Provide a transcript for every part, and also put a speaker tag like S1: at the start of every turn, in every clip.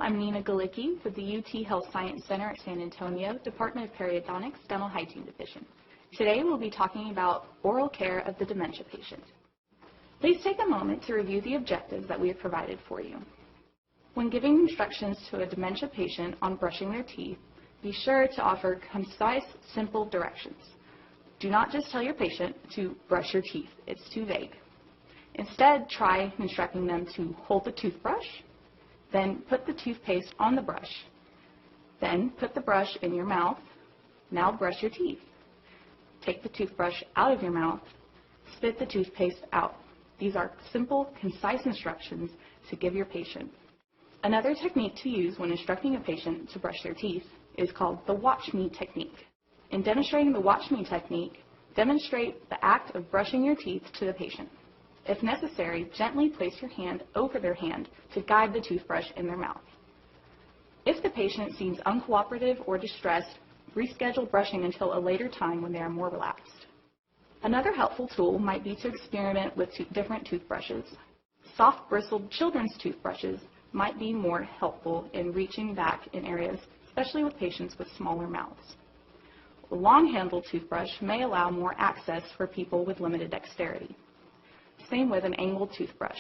S1: I'm Nina Galicki with the UT Health Science Center at San Antonio, Department of Periodontics, Dental Hygiene Division. Today we'll be talking about oral care of the dementia patient. Please take a moment to review the objectives that we have provided for you. When giving instructions to a dementia patient on brushing their teeth, be sure to offer concise, simple directions. Do not just tell your patient to brush your teeth. It's too vague. Instead, try instructing them to hold the toothbrush, then put the toothpaste on the brush. Then put the brush in your mouth. Now brush your teeth. Take the toothbrush out of your mouth. Spit the toothpaste out. These are simple, concise instructions to give your patient. Another technique to use when instructing a patient to brush their teeth is called the watch me technique. In demonstrating the watch me technique, demonstrate the act of brushing your teeth to the patient. If necessary, gently place your hand over their hand to guide the toothbrush in their mouth. If the patient seems uncooperative or distressed, reschedule brushing until a later time when they are more relaxed. Another helpful tool might be to experiment with different toothbrushes. Soft bristled children's toothbrushes might be more helpful in reaching back in areas, especially with patients with smaller mouths. A long-handled toothbrush may allow more access for people with limited dexterity. Same with an angled toothbrush.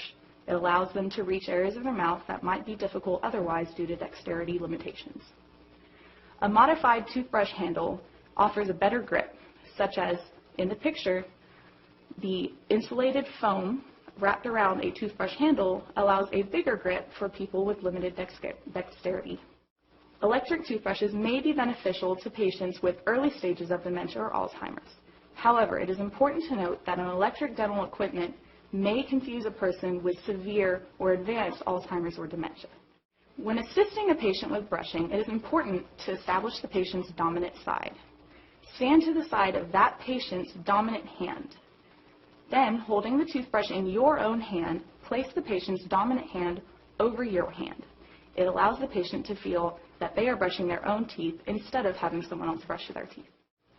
S1: It allows them to reach areas of their mouth that might be difficult otherwise due to dexterity limitations. A modified toothbrush handle offers a better grip, such as in the picture, the insulated foam wrapped around a toothbrush handle allows a bigger grip for people with limited dexterity. Electric toothbrushes may be beneficial to patients with early stages of dementia or Alzheimer's. However, it is important to note that an electric dental equipment may confuse a person with severe or advanced Alzheimer's or dementia. When assisting a patient with brushing, it is important to establish the patient's dominant side. Stand to the side of that patient's dominant hand. Then, holding the toothbrush in your own hand, place the patient's dominant hand over your hand. It allows the patient to feel that they are brushing their own teeth instead of having someone else brush their teeth.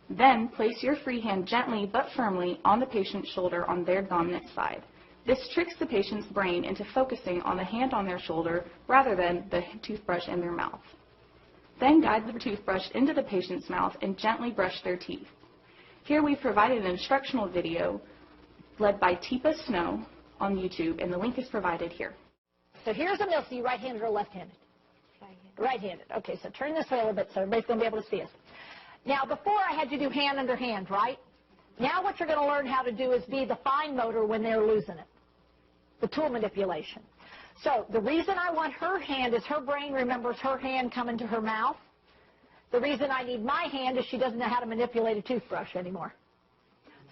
S1: Then, place your free hand gently but firmly on the patient's shoulder on their dominant side. This tricks the patient's brain into focusing on the hand on their shoulder rather than the toothbrush in their mouth. Then guide the toothbrush into the patient's mouth and gently brush their teeth. Here we've provided an instructional video led by Teepa Snow on YouTube, and the link is provided here.
S2: So here's a milk. So you right-handed or left-handed? Right-handed. Okay, so turn this way a little bit so everybody's going to be able to see us. Now, before I had you do hand under hand, right? Now what you're going to learn how to do is be the fine motor when they're losing it, the tool manipulation. So the reason I want her hand is her brain remembers her hand coming to her mouth. The reason I need my hand is she doesn't know how to manipulate a toothbrush anymore.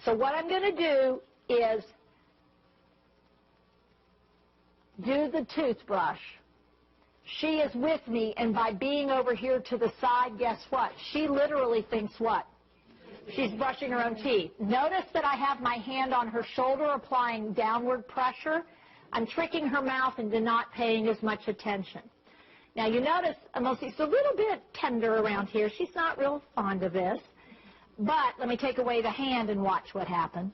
S2: So what I'm going to do is do the toothbrush. She is with me, and by being over here to the side, guess what? She literally thinks what? She's brushing her own teeth. Notice that I have my hand on her shoulder applying downward pressure. I'm tricking her mouth into not paying as much attention. Now you notice Emilie's a little bit tender around here. She's not real fond of this. But let me take away the hand and watch what happens.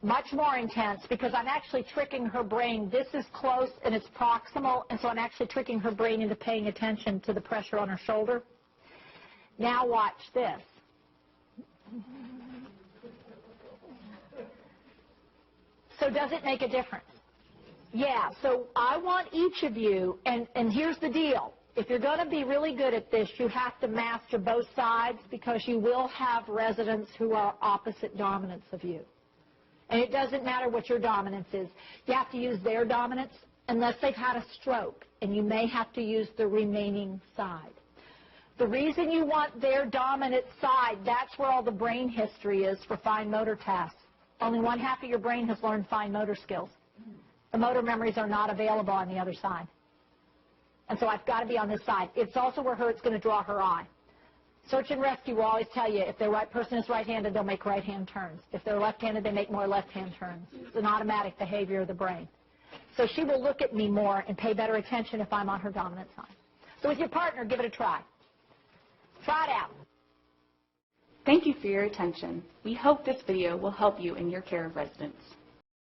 S2: Much more intense because I'm actually tricking her brain. This is close and it's proximal, and so I'm actually tricking her brain into paying attention to the pressure on her shoulder. Now watch this. So does it make a difference? Yeah, so I want each of you, and here's the deal. If you're going to be really good at this, you have to master both sides because you will have residents who are opposite dominance of you. And it doesn't matter what your dominance is. You have to use their dominance unless they've had a stroke, and you may have to use the remaining side. The reason you want their dominant side, that's where all the brain history is for fine motor tasks. Only one half of your brain has learned fine motor skills. The motor memories are not available on the other side. And so I've got to be on this side. It's also where it's going to draw her eye. Search and rescue will always tell you if the right person is right-handed, they'll make right-hand turns. If they're left-handed, they make more left-hand turns. It's an automatic behavior of the brain. So she will look at me more and pay better attention if I'm on her dominant side. So with your partner, give it a try. Try it out.
S1: Thank you for your attention. We hope this video will help you in your care of residents.